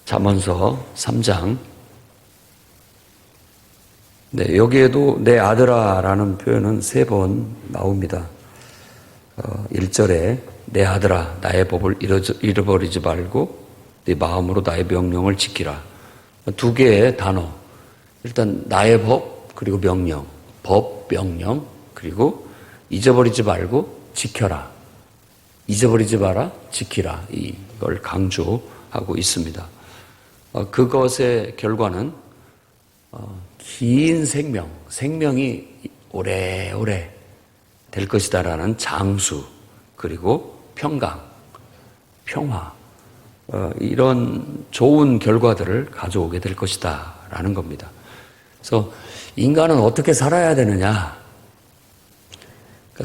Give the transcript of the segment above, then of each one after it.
잠언서 3장. 네, 여기에도 내 아들아라는 표현은 3번 나옵니다. 1절에 내 아들아 나의 법을 잃어버리지 말고 네 마음으로 나의 명령을 지키라. 2개의 단어. 일단 나의 법 그리고 명령. 법, 명령 그리고 잊어버리지 말고 지켜라. 잊어버리지 마라, 지키라. 이걸 강조하고 있습니다. 그것의 결과는 긴 생명이 오래오래 될 것이다라는 장수, 그리고 평강, 평화, 이런 좋은 결과들을 가져오게 될 것이다라는 겁니다. 그래서 인간은 어떻게 살아야 되느냐?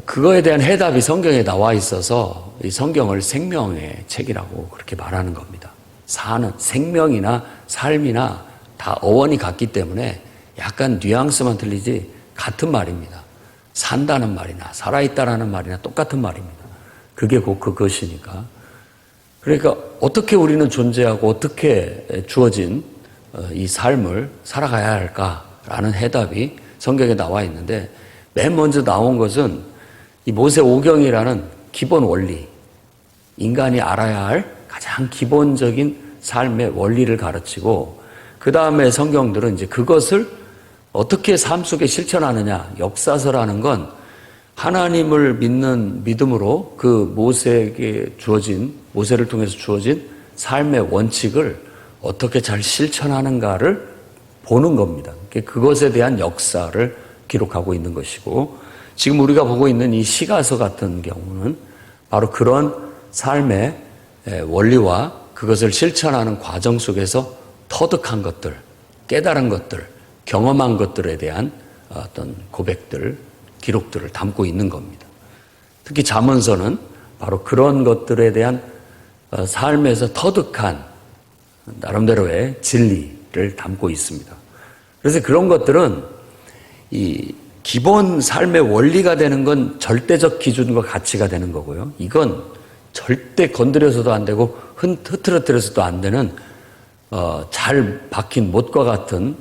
그거에 대한 해답이 성경에 나와 있어서 이 성경을 생명의 책이라고 그렇게 말하는 겁니다. 생명이나 삶이나 다 어원이 같기 때문에 약간 뉘앙스만 틀리지 같은 말입니다. 산다는 말이나 살아있다라는 말이나 똑같은 말입니다. 그게 곧 그것이니까. 그러니까 어떻게 우리는 존재하고 어떻게 주어진 이 삶을 살아가야 할까라는 해답이 성경에 나와 있는데, 맨 먼저 나온 것은 이 모세오경이라는 기본 원리, 인간이 알아야 할 가장 기본적인 삶의 원리를 가르치고, 그 다음에 성경들은 이제 그것을 어떻게 삶 속에 실천하느냐. 역사서라는 건 하나님을 믿는 믿음으로 그 모세를 통해서 주어진 삶의 원칙을 어떻게 잘 실천하는가를 보는 겁니다. 그것에 대한 역사를 기록하고 있는 것이고, 지금 우리가 보고 있는 이 시가서 같은 경우는 바로 그런 삶의 원리와 그것을 실천하는 과정 속에서 터득한 것들, 깨달은 것들, 경험한 것들에 대한 어떤 고백들, 기록들을 담고 있는 겁니다. 특히 잠언서는 바로 그런 것들에 대한 삶에서 터득한 나름대로의 진리를 담고 있습니다. 그래서 그런 것들은 이 기본 삶의 원리가 되는 건 절대적 기준과 가치가 되는 거고요. 이건 절대 건드려서도 안 되고 흐트러뜨려서도 안 되는 잘 박힌 못과 같은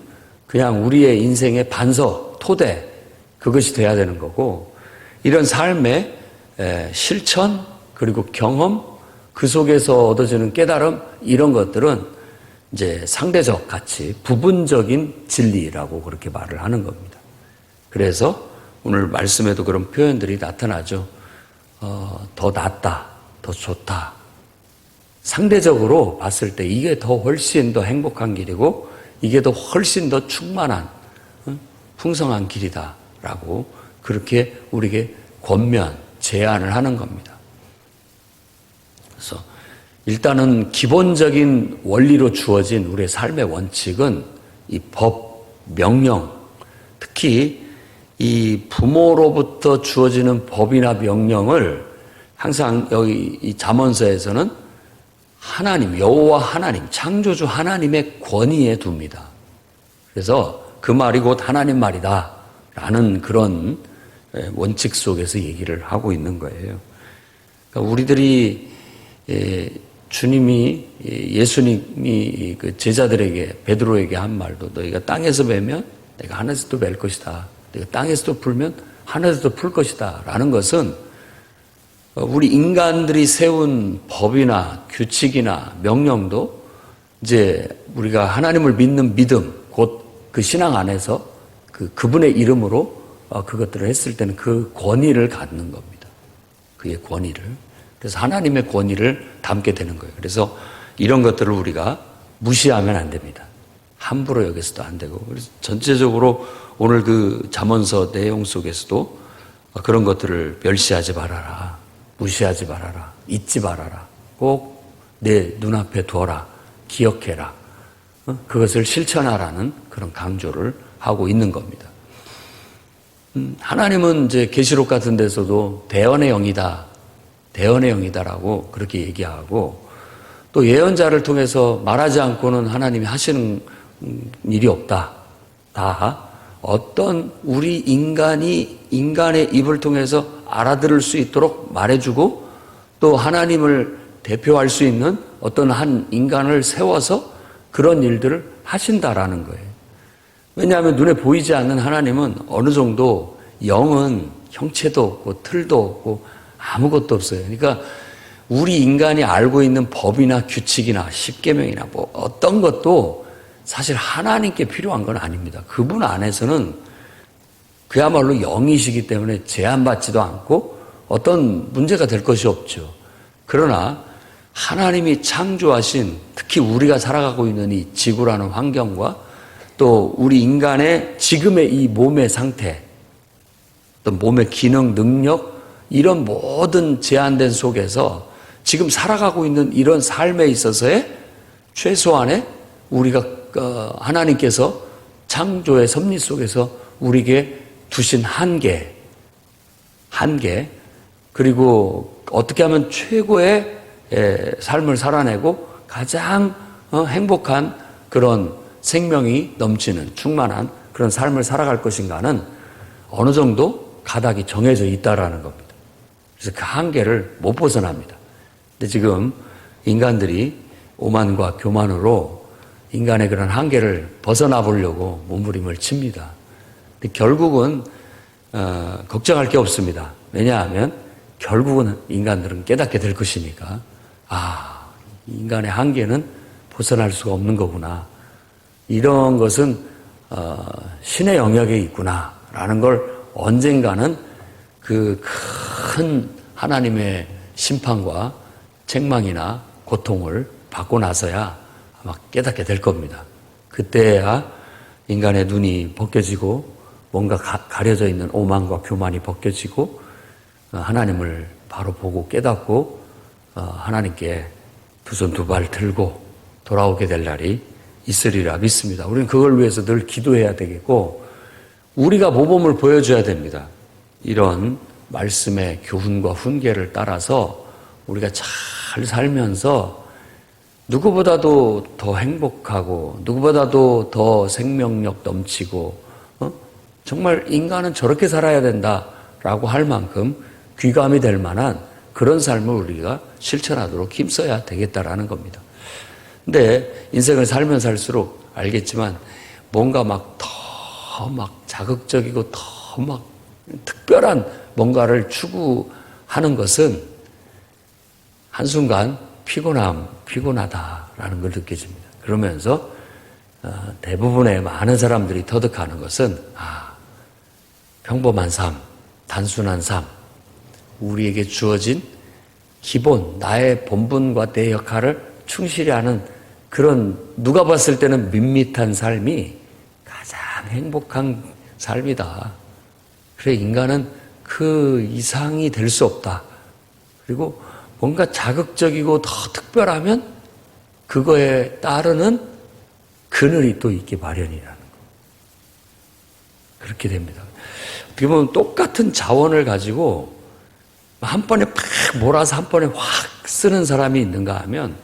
그냥 우리의 인생의 반석, 토대, 그것이 돼야 되는 거고, 이런 삶의 실천 그리고 경험, 그 속에서 얻어지는 깨달음, 이런 것들은 이제 상대적 가치, 부분적인 진리라고 그렇게 말을 하는 겁니다. 그래서 오늘 말씀에도 그런 표현들이 나타나죠. 더 낫다, 더 좋다. 상대적으로 봤을 때 이게 더 훨씬 더 행복한 길이고 이게 더 훨씬 더 충만한 풍성한 길이다라고 그렇게 우리에게 권면, 제안을 하는 겁니다. 그래서 일단은 기본적인 원리로 주어진 우리의 삶의 원칙은 이 법, 명령, 특히 이 부모로부터 주어지는 법이나 명령을 항상 여기 이 잠언서에서는 하나님, 여호와 하나님, 창조주 하나님의 권위에 둡니다. 그래서 그 말이 곧 하나님 말이다 라는 그런 원칙 속에서 얘기를 하고 있는 거예요. 그러니까 우리들이 예수님이 그 제자들에게, 베드로에게 한 말도, 너희가 땅에서 베면 내가 하늘에서도 벨 것이다. 내가 땅에서도 풀면 하늘에서도 풀 것이다 라는 것은 우리 인간들이 세운 법이나 규칙이나 명령도 이제 우리가 하나님을 믿는 믿음, 곧 그 신앙 안에서 그분의 이름으로 그것들을 했을 때는 그 권위를 갖는 겁니다. 그의 권위를. 그래서 하나님의 권위를 담게 되는 거예요. 그래서 이런 것들을 우리가 무시하면 안 됩니다. 함부로 여겨서도 안 되고. 그래서 전체적으로 오늘 그 잠언서 내용 속에서도 그런 것들을 멸시하지 말아라. 무시하지 말아라. 잊지 말아라. 꼭 내 눈앞에 두어라. 기억해라. 그것을 실천하라는 그런 강조를 하고 있는 겁니다. 하나님은 이제 계시록 같은 데서도 대언의 영이다. 대언의 영이다라고 그렇게 얘기하고, 또 예언자를 통해서 말하지 않고는 하나님이 하시는 일이 없다. 다 어떤 우리 인간의 입을 통해서 알아들을 수 있도록 말해주고, 또 하나님을 대표할 수 있는 어떤 한 인간을 세워서 그런 일들을 하신다라는 거예요. 왜냐하면 눈에 보이지 않는 하나님은 어느 정도 영은 형체도 없고 틀도 없고 아무것도 없어요. 그러니까 우리 인간이 알고 있는 법이나 규칙이나 십계명이나 뭐 어떤 것도 사실 하나님께 필요한 건 아닙니다. 그분 안에서는 그야말로 영이시기 때문에 제한받지도 않고 어떤 문제가 될 것이 없죠. 그러나 하나님이 창조하신 특히 우리가 살아가고 있는 이 지구라는 환경과 또 우리 인간의 지금의 이 몸의 상태, 또 몸의 기능, 능력 이런 모든 제한된 속에서 지금 살아가고 있는 이런 삶에 있어서의 최소한의 우리가 하나님께서 창조의 섭리 속에서 우리에게 두신 한계 그리고 어떻게 하면 최고의 삶을 살아내고 가장 행복한 그런 생명이 넘치는 충만한 그런 삶을 살아갈 것인가는 어느 정도 가닥이 정해져 있다라는 겁니다. 그래서 그 한계를 못 벗어납니다. 근데 지금 인간들이 오만과 교만으로 인간의 그런 한계를 벗어나 보려고 몸부림을 칩니다. 근데 결국은 걱정할 게 없습니다. 왜냐하면 결국은 인간들은 깨닫게 될 것이니까 인간의 한계는 벗어날 수가 없는 거구나. 이런 것은 신의 영역에 있구나라는 걸 언젠가는 그 큰 하나님의 심판과 책망이나 고통을 받고 나서야 아마 깨닫게 될 겁니다. 그때야 인간의 눈이 벗겨지고 뭔가 가려져 있는 오만과 교만이 벗겨지고 하나님을 바로 보고 깨닫고 하나님께 두 손 두 발 들고 돌아오게 될 날이 있으리라 믿습니다. 우리는 그걸 위해서 늘 기도해야 되겠고 우리가 모범을 보여줘야 됩니다. 이런 말씀의 교훈과 훈계를 따라서 우리가 잘 살면서 누구보다도 더 행복하고 누구보다도 더 생명력 넘치고 정말 인간은 저렇게 살아야 된다라고 할 만큼 귀감이 될 만한 그런 삶을 우리가 실천하도록 힘써야 되겠다라는 겁니다. 근데 인생을 살면 살수록 알겠지만 뭔가 더 자극적이고 더 특별한 뭔가를 추구하는 것은 한순간 피곤하다라는 걸 느껴집니다. 그러면서 대부분의 많은 사람들이 터득하는 것은 평범한 삶, 단순한 삶, 우리에게 주어진 기본, 나의 본분과 내 역할을 충실히 하는 그런 누가 봤을 때는 밋밋한 삶이 가장 행복한 삶이다. 그래 인간은 그 이상이 될 수 없다. 그리고 뭔가 자극적이고 더 특별하면 그거에 따르는 그늘이 또 있기 마련이라는 거. 그렇게 됩니다. 어떻게 보면 똑같은 자원을 가지고 한 번에 팍 몰아서 한 번에 확 쓰는 사람이 있는가 하면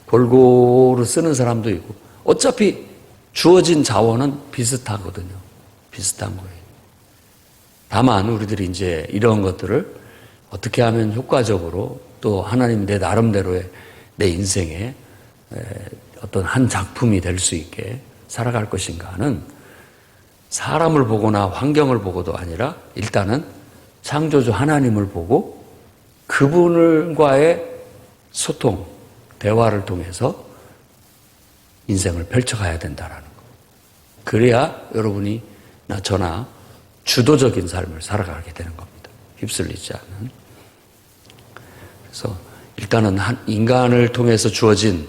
골고루 쓰는 사람도 있고 어차피 주어진 자원은 비슷하거든요. 비슷한 거예요. 다만 우리들이 이제 이런 것들을 어떻게 하면 효과적으로 또 하나님 내 나름대로의 내 인생에 어떤 한 작품이 될 수 있게 살아갈 것인가는 사람을 보거나 환경을 보고도 아니라 일단은 창조주 하나님을 보고 그분과의 소통, 대화를 통해서 인생을 펼쳐가야 된다라는 거. 그래야 여러분이 저나 주도적인 삶을 살아가게 되는 겁니다. 휩쓸리지 않는. 그래서 일단은 인간을 통해서 주어진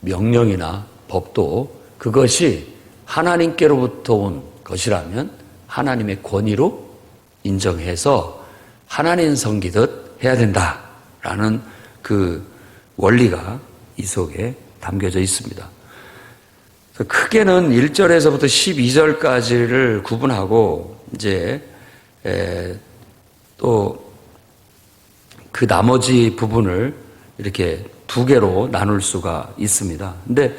명령이나 법도 그것이 하나님께로부터 온 것이라면 하나님의 권위로 인정해서 하나님 섬기듯 해야 된다라는 그 원리가 이 속에 담겨져 있습니다. 크게는 1절에서부터 12절까지를 구분하고 이제 또 그 나머지 부분을 이렇게 두 개로 나눌 수가 있습니다. 근데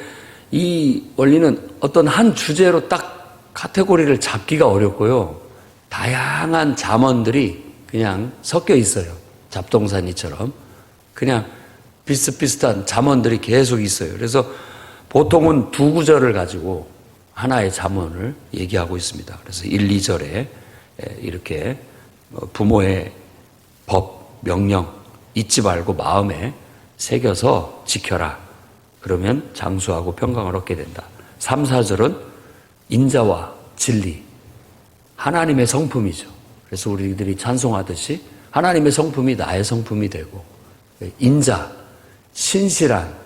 이 원리는 어떤 한 주제로 딱 카테고리를 잡기가 어렵고요. 다양한 잠언들이 그냥 섞여 있어요. 잡동사니처럼. 그냥 비슷비슷한 잠언들이 계속 있어요. 그래서 보통은 두 구절을 가지고 하나의 잠언을 얘기하고 있습니다. 그래서 1, 2절에 이렇게 부모의 법, 명령 잊지 말고 마음에 새겨서 지켜라. 그러면 장수하고 평강을 얻게 된다. 3, 4절은 인자와 진리, 하나님의 성품이죠. 그래서 우리들이 찬송하듯이 하나님의 성품이 나의 성품이 되고, 인자, 신실한,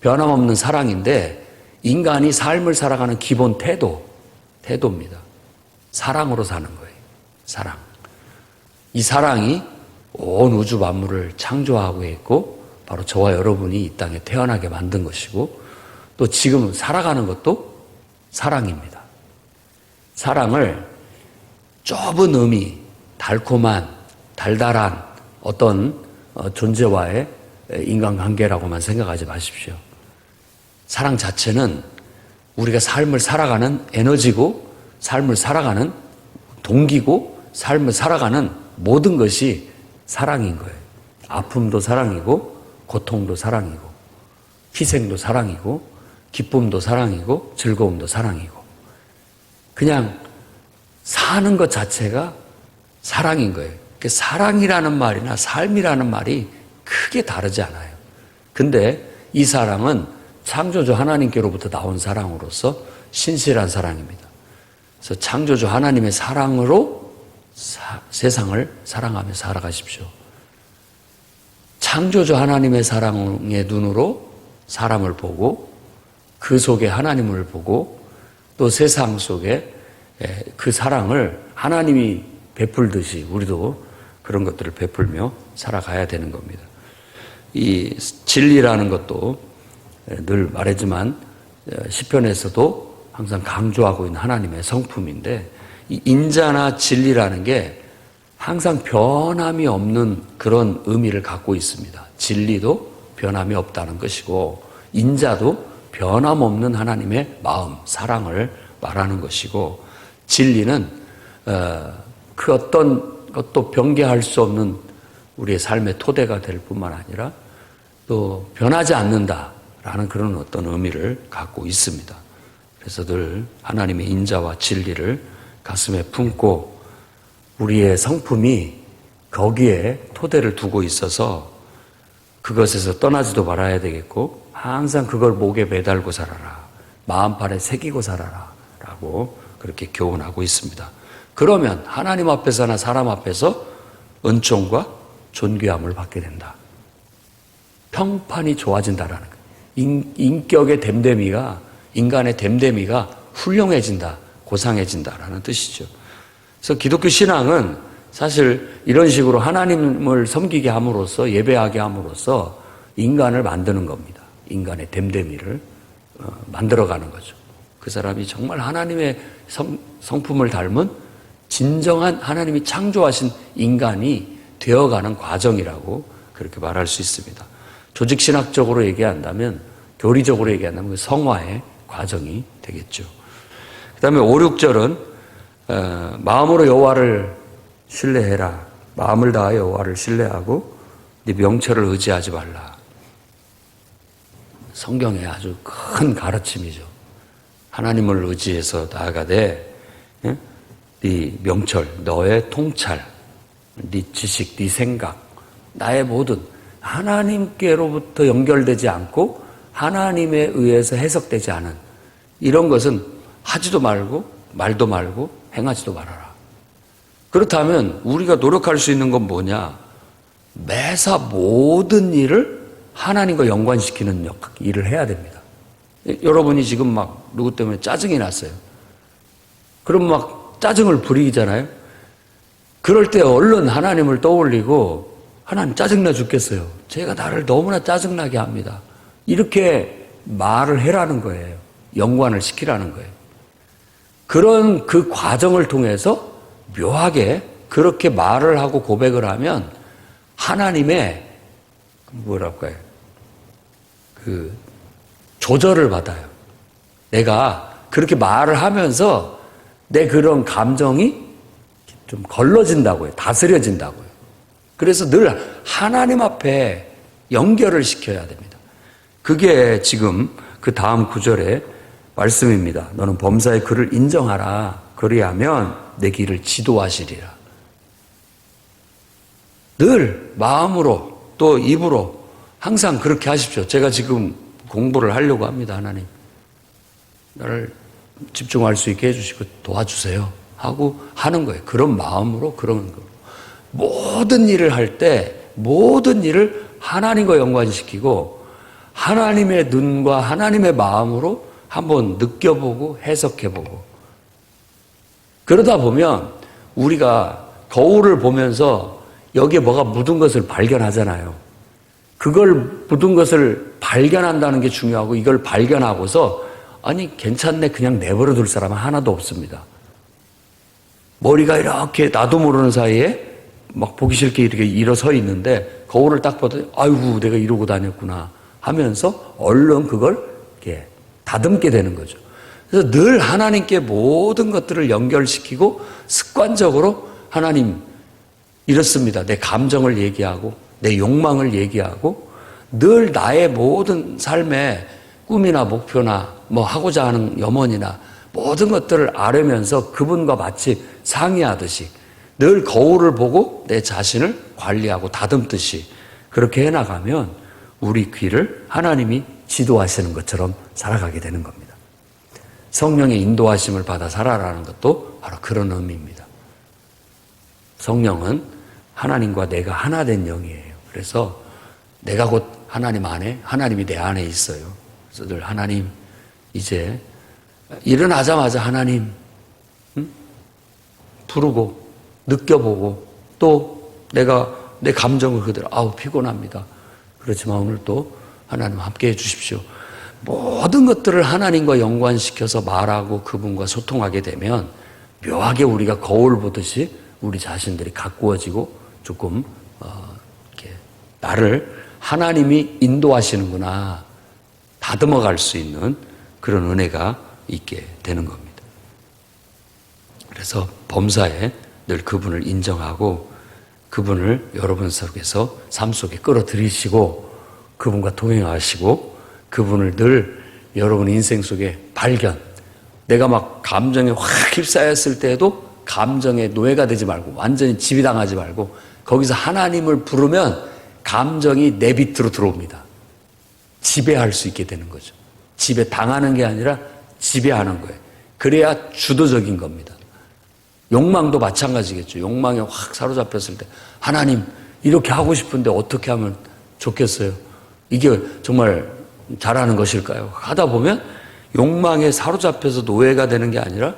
변함없는 사랑인데 인간이 삶을 살아가는 기본 태도입니다. 사랑으로 사는 거예요. 사랑. 이 사랑이 온 우주 만물을 창조하고 있고 바로 저와 여러분이 이 땅에 태어나게 만든 것이고 또 지금 살아가는 것도 사랑입니다. 사랑을 좁은 의미, 달콤한, 달달한 어떤 존재와의 인간관계라고만 생각하지 마십시오. 사랑 자체는 우리가 삶을 살아가는 에너지고 삶을 살아가는 동기고 삶을 살아가는 모든 것이 사랑인 거예요. 아픔도 사랑이고 고통도 사랑이고 희생도 사랑이고 기쁨도 사랑이고 즐거움도 사랑이고 그냥 사는 것 자체가 사랑인 거예요. 사랑이라는 말이나 삶이라는 말이 크게 다르지 않아요. 근데 이 사랑은 창조주 하나님께로부터 나온 사랑으로서 신실한 사랑입니다. 그래서 창조주 하나님의 사랑으로 세상을 사랑하며 살아가십시오. 창조주 하나님의 사랑의 눈으로 사람을 보고 그 속에 하나님을 보고 또 세상 속에 그 사랑을 하나님이 베풀듯이 우리도 그런 것들을 베풀며 살아가야 되는 겁니다. 이 진리라는 것도 늘 말하지만 시편에서도 항상 강조하고 있는 하나님의 성품인데 이 인자나 진리라는 게 항상 변함이 없는 그런 의미를 갖고 있습니다. 진리도 변함이 없다는 것이고 인자도 변함없는 하나님의 마음, 사랑을 말하는 것이고 진리는 그 어떤 것도 변개할 수 없는 우리의 삶의 토대가 될 뿐만 아니라 또 변하지 않는다라는 그런 어떤 의미를 갖고 있습니다. 그래서 늘 하나님의 인자와 진리를 가슴에 품고 우리의 성품이 거기에 토대를 두고 있어서 그것에서 떠나지도 말아야 되겠고 항상 그걸 목에 매달고 살아라. 마음판에 새기고 살아라. 라고 그렇게 교훈하고 있습니다. 그러면 하나님 앞에서나 사람 앞에서 은총과 존귀함을 받게 된다. 평판이 좋아진다라는 거예요. 인격의 됨됨이가 인간의 됨됨이가 훌륭해진다, 고상해진다라는 뜻이죠. 그래서 기독교 신앙은 사실 이런 식으로 하나님을 섬기게 함으로써 예배하게 함으로써 인간을 만드는 겁니다. 인간의 됨됨이를 만들어가는 거죠. 그 사람이 정말 하나님의 성품을 닮은 진정한 하나님이 창조하신 인간이 되어가는 과정이라고 그렇게 말할 수 있습니다. 조직신학적으로 얘기한다면 교리적으로 얘기한다면 그 성화의 과정이 되겠죠. 그 다음에 5, 6절은 마음으로 여호와를 신뢰해라. 마음을 다하여 여호와를 신뢰하고 네 명철을 의지하지 말라. 성경의 아주 큰 가르침이죠. 하나님을 의지해서 나아가되 네 명철, 너의 통찰, 네 지식, 네 생각, 나의 모든 하나님께로부터 연결되지 않고 하나님에 의해서 해석되지 않은 이런 것은 하지도 말고 말도 말고 행하지도 말아라. 그렇다면 우리가 노력할 수 있는 건 뭐냐? 매사 모든 일을 하나님과 연관시키는 일을 해야 됩니다. 여러분이 지금 막 누구 때문에 짜증이 났어요. 그럼 막 짜증을 부리잖아요. 그럴 때 얼른 하나님을 떠올리고 하나님 짜증나 죽겠어요. 제가 나를 너무나 짜증나게 합니다. 이렇게 말을 해라는 거예요. 연관을 시키라는 거예요. 그런 그 과정을 통해서 묘하게 그렇게 말을 하고 고백을 하면 하나님의 뭐랄까요? 그 조절을 받아요. 내가 그렇게 말을 하면서 내 그런 감정이 좀 걸러진다고요. 다스려진다고요. 그래서 늘 하나님 앞에 연결을 시켜야 됩니다. 그게 지금 그 다음 구절에 말씀입니다. 너는 범사의 그를 인정하라. 그리하면 내 길을 지도하시리라. 늘 마음으로 또 입으로 항상 그렇게 하십시오. 제가 지금 공부를 하려고 합니다. 하나님, 나를 집중할 수 있게 해주시고 도와주세요 하고 하는 거예요. 그런 마음으로 그런 거. 모든 일을 할 때 모든 일을 하나님과 연관시키고 하나님의 눈과 하나님의 마음으로 한번 느껴보고 해석해보고, 그러다 보면 우리가 거울을 보면서 여기에 뭐가 묻은 것을 발견하잖아요. 그걸 묻은 것을 발견한다는 게 중요하고, 이걸 발견하고서 아니 괜찮네 그냥 내버려 둘 사람은 하나도 없습니다. 머리가 이렇게 나도 모르는 사이에 막 보기 싫게 이렇게 일어서 있는데 거울을 딱 보더니 아이고 내가 이러고 다녔구나 하면서 얼른 그걸 이렇게 다듬게 되는 거죠. 그래서 늘 하나님께 모든 것들을 연결시키고 습관적으로 하나님 이렇습니다. 내 감정을 얘기하고 내 욕망을 얘기하고 늘 나의 모든 삶의 꿈이나 목표나 뭐 하고자 하는 염원이나 모든 것들을 아뢰면서 그분과 마치 상의하듯이 늘 거울을 보고 내 자신을 관리하고 다듬듯이 그렇게 해나가면 우리 귀를 하나님이 지도하시는 것처럼 살아가게 되는 겁니다. 성령의 인도하심을 받아 살아라는 것도 바로 그런 의미입니다. 성령은 하나님과 내가 하나 된 영이에요. 그래서 내가 곧 하나님 안에, 하나님이 내 안에 있어요. 그래서 늘 하나님, 이제 일어나자마자 하나님 부르고 느껴보고 또 내가 내 감정을 그대로 피곤합니다. 그렇지만 오늘 또 하나님 함께 해주십시오. 모든 것들을 하나님과 연관시켜서 말하고 그분과 소통하게 되면 묘하게 우리가 거울 보듯이 우리 자신들이 가꾸어지고 조금 이렇게 나를 하나님이 인도하시는구나 다듬어 갈 수 있는 그런 은혜가 있게 되는 겁니다. 그래서 범사에 늘 그분을 인정하고 그분을 여러분 속에서 삶 속에 끌어들이시고 그분과 동행하시고 그분을 늘 여러분 인생 속에 발견, 내가 막 감정에 확 휩싸였을 때에도 감정의 노예가 되지 말고 완전히 지배당하지 말고 거기서 하나님을 부르면 감정이 내 밑으로 들어옵니다. 지배할 수 있게 되는 거죠. 지배당하는 게 아니라 지배하는 거예요. 그래야 주도적인 겁니다. 욕망도 마찬가지겠죠. 욕망에 확 사로잡혔을 때 하나님 이렇게 하고 싶은데 어떻게 하면 좋겠어요? 이게 정말 잘하는 것일까요? 하다 보면 욕망에 사로잡혀서 노예가 되는 게 아니라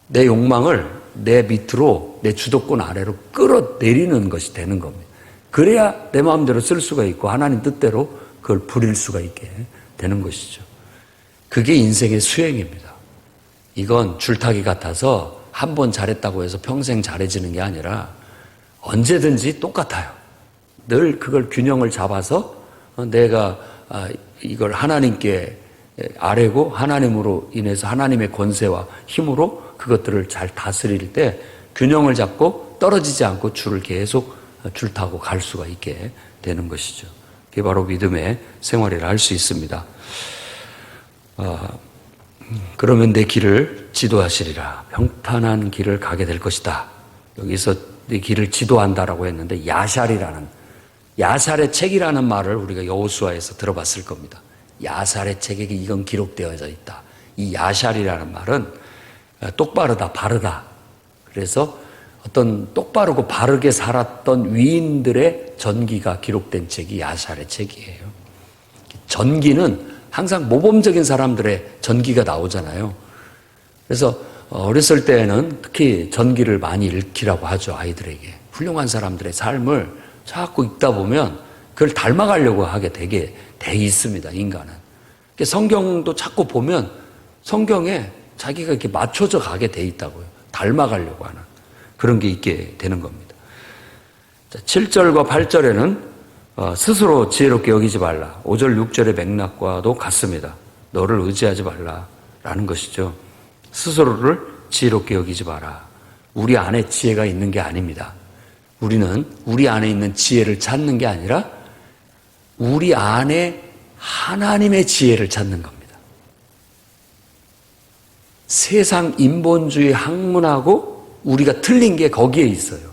내 욕망을 내 밑으로 내 주도권 아래로 끌어내리는 것이 되는 겁니다. 그래야 내 마음대로 쓸 수가 있고 하나님 뜻대로 그걸 부릴 수가 있게 되는 것이죠. 그게 인생의 수행입니다. 이건 줄타기 같아서 한 번 잘했다고 해서 평생 잘해지는 게 아니라 언제든지 똑같아요. 늘 그걸 균형을 잡아서 내가 이걸 하나님께 아뢰고 하나님으로 인해서 하나님의 권세와 힘으로 그것들을 잘 다스릴 때 균형을 잡고 떨어지지 않고 줄을 계속 줄타고 갈 수가 있게 되는 것이죠. 그게 바로 믿음의 생활이라 할 수 있습니다. 그러면 내 길을 지도하시리라. 평탄한 길을 가게 될 것이다. 여기서 내 길을 지도한다라고 했는데 야샬의 책이라는 말을 우리가 여호수아에서 들어봤을 겁니다. 야샬의 책에 이건 기록되어져 있다. 이 야샬이라는 말은 똑바르다, 바르다. 그래서 어떤 똑바르고 바르게 살았던 위인들의 전기가 기록된 책이 야샬의 책이에요. 전기는 항상 모범적인 사람들의 전기가 나오잖아요. 그래서 어렸을 때에는 특히 전기를 많이 읽히라고 하죠. 아이들에게. 훌륭한 사람들의 삶을 자꾸 읽다 보면 그걸 닮아가려고 하게 되게 돼 있습니다. 인간은. 성경도 자꾸 보면 성경에 자기가 이렇게 맞춰져 가게 돼 있다고요. 닮아가려고 하는 그런 게 있게 되는 겁니다. 7절과 8절에는 스스로 지혜롭게 여기지 말라. 5절, 6절의 맥락과도 같습니다. 너를 의지하지 말라라는 것이죠. 스스로를 지혜롭게 여기지 마라. 우리 안에 지혜가 있는 게 아닙니다. 우리는 우리 안에 있는 지혜를 찾는 게 아니라 우리 안에 하나님의 지혜를 찾는 겁니다. 세상 인본주의 학문하고 우리가 틀린 게 거기에 있어요.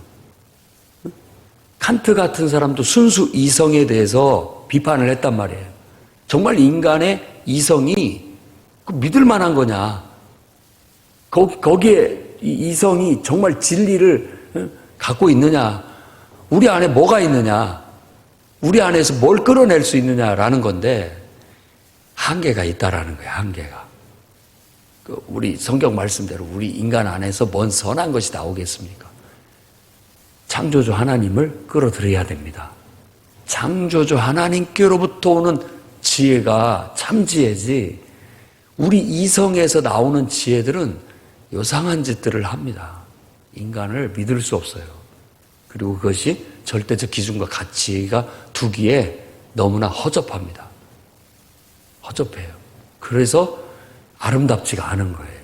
칸트 같은 사람도 순수 이성에 대해서 비판을 했단 말이에요. 정말 인간의 이성이 믿을 만한 거냐? 거기에 이성이 정말 진리를 갖고 있느냐? 우리 안에 뭐가 있느냐? 우리 안에서 뭘 끌어낼 수 있느냐라는 건데 한계가 있다라는 거예요. 한계가. 우리 성경 말씀대로 우리 인간 안에서 뭔 선한 것이 나오겠습니까? 창조주 하나님을 끌어들여야 됩니다. 창조주 하나님께로부터 오는 지혜가 참지혜지 우리 이성에서 나오는 지혜들은 요상한 짓들을 합니다. 인간을 믿을 수 없어요. 그리고 그것이 절대적 기준과 가치가 두기에 너무나 허접합니다. 허접해요. 그래서 아름답지가 않은 거예요.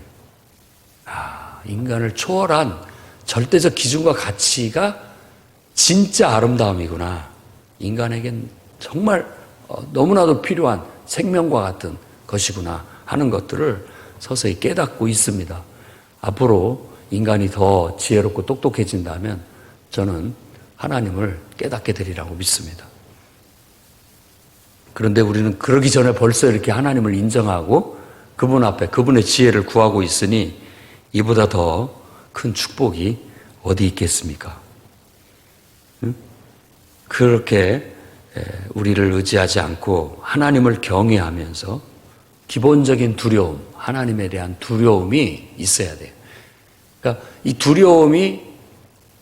인간을 초월한 절대적 기준과 가치가 진짜 아름다움이구나. 인간에겐 정말 너무나도 필요한 생명과 같은 것이구나 하는 것들을 서서히 깨닫고 있습니다. 앞으로 인간이 더 지혜롭고 똑똑해진다면 저는 하나님을 깨닫게 되리라고 믿습니다. 그런데 우리는 그러기 전에 벌써 이렇게 하나님을 인정하고 그분 앞에 그분의 지혜를 구하고 있으니 이보다 더 큰 축복이 어디 있겠습니까? 그렇게 우리를 의지하지 않고 하나님을 경외하면서 기본적인 두려움, 하나님에 대한 두려움이 있어야 돼요. 그러니까 이 두려움이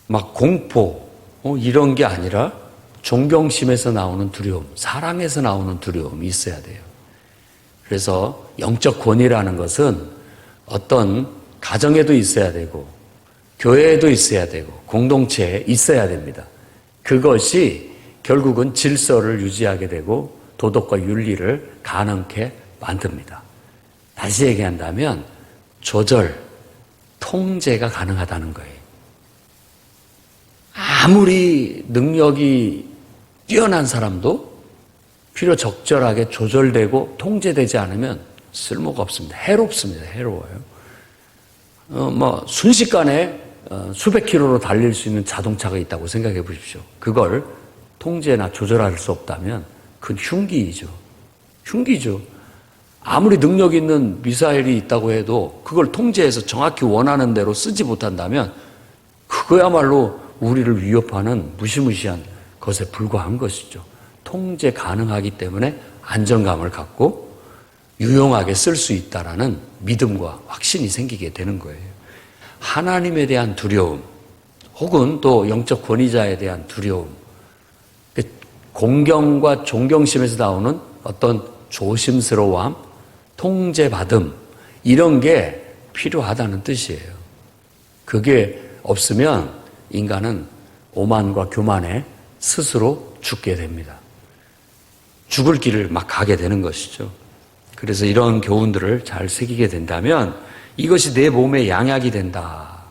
막 공포 이런 게 아니라 존경심에서 나오는 두려움, 사랑에서 나오는 두려움이 있어야 돼요. 그래서 영적 권위라는 것은 어떤 가정에도 있어야 되고 교회에도 있어야 되고 공동체에 있어야 됩니다. 그것이 결국은 질서를 유지하게 되고 도덕과 윤리를 가능케 만듭니다. 다시 얘기한다면 조절, 통제가 가능하다는 거예요. 아무리 능력이 뛰어난 사람도 필요 적절하게 조절되고 통제되지 않으면 쓸모가 없습니다. 해롭습니다. 해로워요. 순식간에 수백 킬로로 달릴 수 있는 자동차가 있다고 생각해 보십시오. 그걸 통제나 조절할 수 없다면 그건 흉기이죠. 흉기죠. 아무리 능력 있는 미사일이 있다고 해도 그걸 통제해서 정확히 원하는 대로 쓰지 못한다면 그거야말로 우리를 위협하는 무시무시한 것에 불과한 것이죠. 통제 가능하기 때문에 안정감을 갖고 유용하게 쓸 수 있다라는 믿음과 확신이 생기게 되는 거예요. 하나님에 대한 두려움 혹은 또 영적 권위자에 대한 두려움, 공경과 존경심에서 나오는 어떤 조심스러움, 통제받음 이런 게 필요하다는 뜻이에요. 그게 없으면 인간은 오만과 교만에 스스로 죽게 됩니다. 죽을 길을 막 가게 되는 것이죠. 그래서 이런 교훈들을 잘 새기게 된다면 이것이 내 몸의 양약이 된다.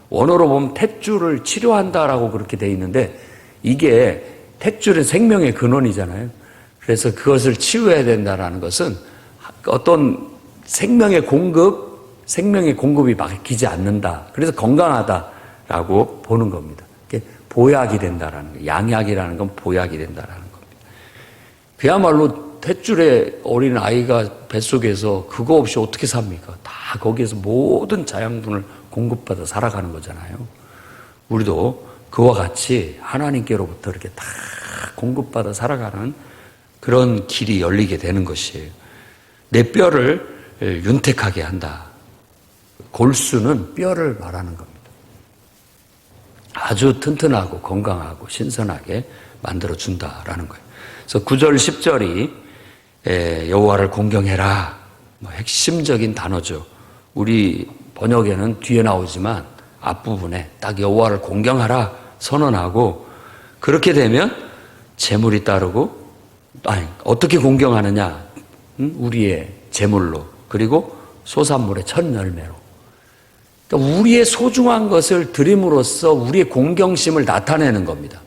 원어로 보면 탯줄을 치료한다라고 그렇게 돼 있는데 이게 탯줄은 생명의 근원이잖아요. 그래서 그것을 치유해야 된다라는 것은 어떤 생명의 공급이 막히지 않는다. 그래서 건강하다라고 보는 겁니다. 보약이 된다라는 거예요. 양약이라는 건 보약이 된다라는 겁니다. 그야말로 탯줄에 어린 아이가 뱃속에서 그거 없이 어떻게 삽니까? 다 거기에서 모든 자양분을 공급받아 살아가는 거잖아요. 우리도 그와 같이 하나님께로부터 이렇게 다 공급받아 살아가는 그런 길이 열리게 되는 것이에요. 내 뼈를 윤택하게 한다. 골수는 뼈를 말하는 겁니다. 아주 튼튼하고 건강하고 신선하게 만들어준다라는 거예요. 그래서 9절, 10절이 여호와를 공경해라. 핵심적인 단어죠. 우리 번역에는 뒤에 나오지만 앞부분에 딱 여호와를 공경하라 선언하고 그렇게 되면 재물이 따르고 어떻게 공경하느냐? 우리의 재물로 그리고 소산물의 첫 열매로. 그러니까 우리의 소중한 것을 드림으로써 우리의 공경심을 나타내는 겁니다.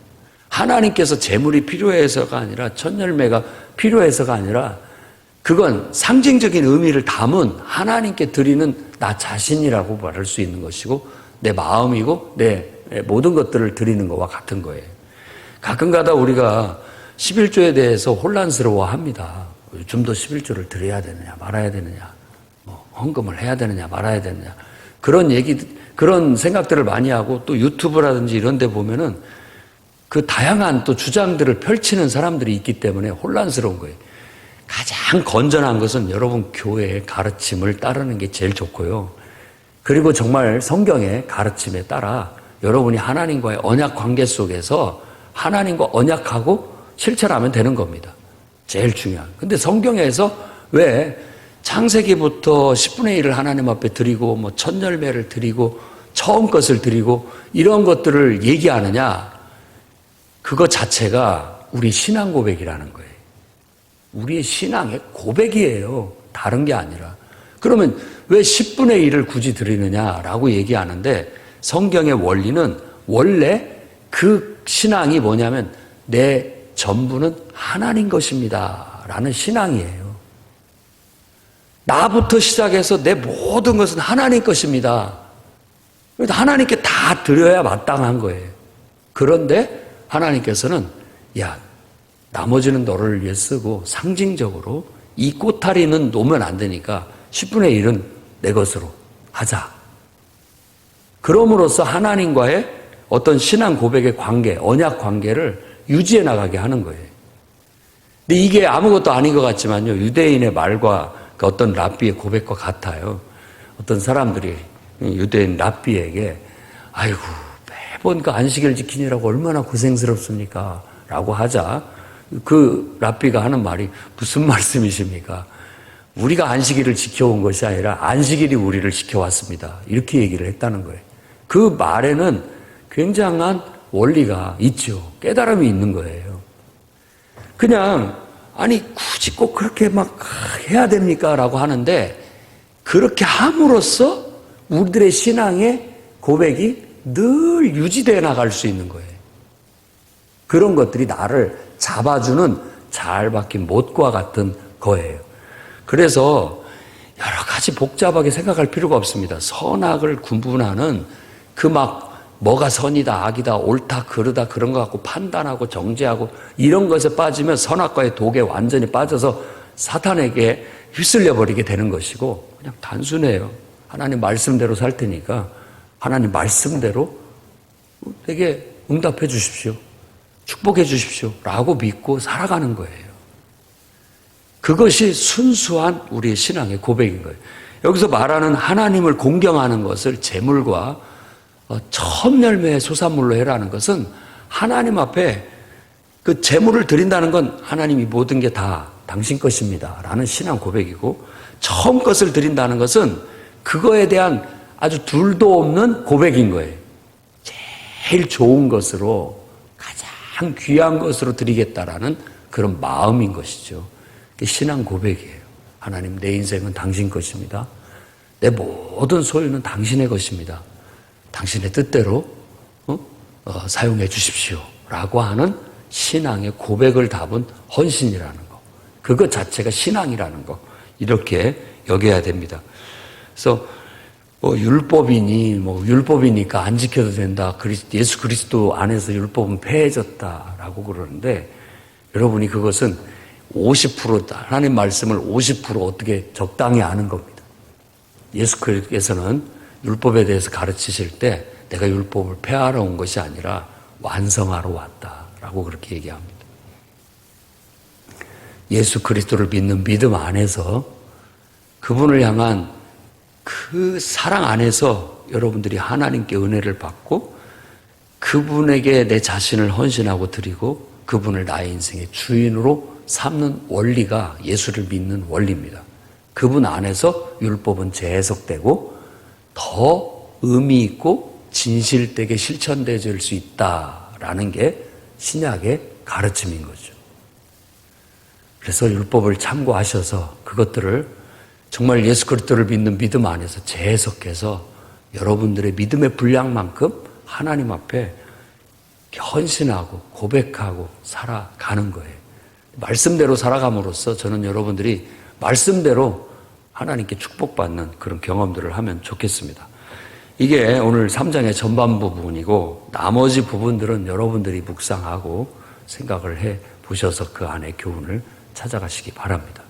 하나님께서 재물이 필요해서가 아니라 첫 열매가 필요해서가 아니라 그건 상징적인 의미를 담은 하나님께 드리는 나 자신이라고 말할 수 있는 것이고 내 마음이고 내 모든 것들을 드리는 것과 같은 거예요. 가끔가다 우리가 11조에 대해서 혼란스러워합니다. 요즘도 11조를 드려야 되느냐 말아야 되느냐, 헌금을 해야 되느냐 말아야 되느냐, 그런 생각들을 많이 하고, 또 유튜브라든지 이런 데 보면은 그 다양한 또 주장들을 펼치는 사람들이 있기 때문에 혼란스러운 거예요. 가장 건전한 것은 여러분 교회의 가르침을 따르는 게 제일 좋고요. 그리고 정말 성경의 가르침에 따라 여러분이 하나님과의 언약 관계 속에서 하나님과 언약하고 실천하면 되는 겁니다. 제일 중요한. 근데 성경에서 왜 창세기부터 10분의 1을 하나님 앞에 드리고 첫 열매를 드리고 처음 것을 드리고 이런 것들을 얘기하느냐? 그거 자체가 우리 신앙 고백이라는 거예요. 우리의 신앙의 고백이에요. 다른 게 아니라. 그러면 왜 10분의 1을 굳이 드리느냐라고 얘기하는데, 성경의 원리는 원래 그 신앙이 뭐냐면 내 전부는 하나님 것입니다 라는 신앙이에요. 나부터 시작해서 내 모든 것은 하나님 것입니다. 하나님께 다 드려야 마땅한 거예요. 그런데 하나님께서는 야, 나머지는 너를 위해 쓰고 상징적으로 이 꼬타리는 놓으면 안 되니까 10분의 1은 내 것으로 하자. 그럼으로써 하나님과의 어떤 신앙 고백의 관계, 언약 관계를 유지해 나가게 하는 거예요. 근데 이게 아무것도 아닌 것 같지만요, 유대인의 말과 그 어떤 랍비의 고백과 같아요. 어떤 사람들이 유대인 랍비에게 아이고 매번 그 안식일 지키느라고 얼마나 고생스럽습니까? 라고 하자 그 랍비가 하는 말이 무슨 말씀이십니까? 우리가 안식일을 지켜온 것이 아니라 안식일이 우리를 지켜왔습니다. 이렇게 얘기를 했다는 거예요. 그 말에는 굉장한 원리가 있죠. 깨달음이 있는 거예요. 그냥 아니 굳이 꼭 그렇게 막 해야 됩니까? 라고 하는데, 그렇게 함으로써 우리들의 신앙의 고백이 늘 유지되어 나갈 수 있는 거예요. 그런 것들이 나를 잡아주는 잘 박힌 못과 같은 거예요. 그래서 여러 가지 복잡하게 생각할 필요가 없습니다. 선악을 구분하는 그 뭐가 선이다 악이다 옳다 그르다 그런 거 갖고 판단하고 정죄하고 이런 것에 빠지면 선악과의 독에 완전히 빠져서 사탄에게 휩쓸려 버리게 되는 것이고, 그냥 단순해요. 하나님 말씀대로 살 테니까 하나님 말씀대로 내게 응답해 주십시오, 축복해 주십시오 라고 믿고 살아가는 거예요. 그것이 순수한 우리의 신앙의 고백인 거예요. 여기서 말하는 하나님을 공경하는 것을 제물과 첫 열매의 소산물로 해라는 것은, 하나님 앞에 그 제물을 드린다는 건 하나님이 모든 게 다 당신 것입니다 라는 신앙 고백이고, 처음 것을 드린다는 것은 그거에 대한 아주 둘도 없는 고백인 거예요. 제일 좋은 것으로, 가장 귀한 것으로 드리겠다라는 그런 마음인 것이죠. 신앙 고백이에요. 하나님, 내 인생은 당신 것입니다. 내 모든 소유는 당신의 것입니다. 당신의 뜻대로 사용해 주십시오 라고 하는 신앙의 고백을 담은 헌신이라는 거, 그것 자체가 신앙이라는 거, 이렇게 여겨야 됩니다. 그래서 율법이니 율법이니까 안 지켜도 된다, 예수 그리스도 안에서 율법은 폐해졌다라고 그러는데, 여러분이 그것은 50% 하나님 말씀을 50% 어떻게 적당히 아는 겁니다. 예수께서는 율법에 대해서 가르치실 때 내가 율법을 폐하러 온 것이 아니라 완성하러 왔다라고 그렇게 얘기합니다. 예수 그리스도를 믿는 믿음 안에서 그분을 향한 그 사랑 안에서 여러분들이 하나님께 은혜를 받고 그분에게 내 자신을 헌신하고 드리고 그분을 나의 인생의 주인으로 삼는 원리가 예수를 믿는 원리입니다. 그분 안에서 율법은 재해석되고 더 의미 있고 진실되게 실천되어질 수 있다라는 게 신약의 가르침인 거죠. 그래서 율법을 참고하셔서 그것들을 정말 예수 그리스도를 믿는 믿음 안에서 재해석해서 여러분들의 믿음의 분량만큼 하나님 앞에 헌신하고 고백하고 살아가는 거예요. 말씀대로 살아감으로써 저는 여러분들이 말씀대로 하나님께 축복받는 그런 경험들을 하면 좋겠습니다. 이게 오늘 3장의 전반부 부분이고 나머지 부분들은 여러분들이 묵상하고 생각을 해 보셔서 그 안에 교훈을 찾아가시기 바랍니다.